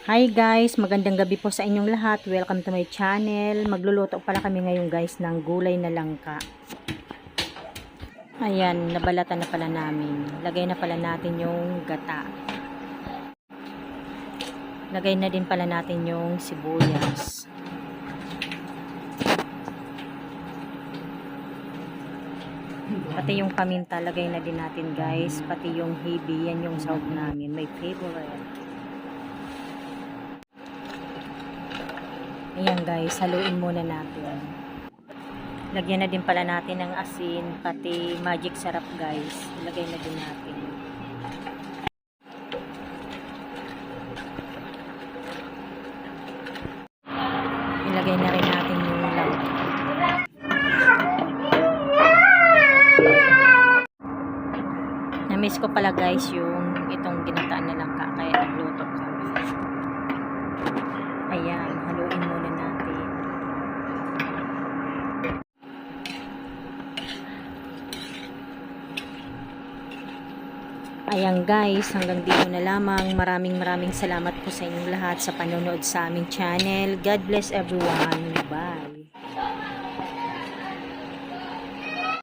Hi guys, magandang gabi po sa inyong lahat. Welcome to my channel. Magluluto pala kami ngayon guys ng gulay na langka. Ayan, nabalatan na pala namin. Lagay na pala natin yung gata. Lagay na din pala natin yung sibuyas. Pati yung paminta, lagay na din natin guys. Pati yung hibi, yan yung sahog namin. My favorite. Ayan guys, haluin muna natin. Lagyan na din pala natin ng asin, pati magic sarap guys. Ilagay na din natin. Ilagay na rin natin yung langka. Na-miss ko pala guys yung itong ginataan na langka, kaya nagluto kami. Ayan, haluin muna natin. Ayan guys, hanggang dito na lamang. Maraming salamat po sa inyong lahat sa panonood sa aming channel. God bless everyone. Bye.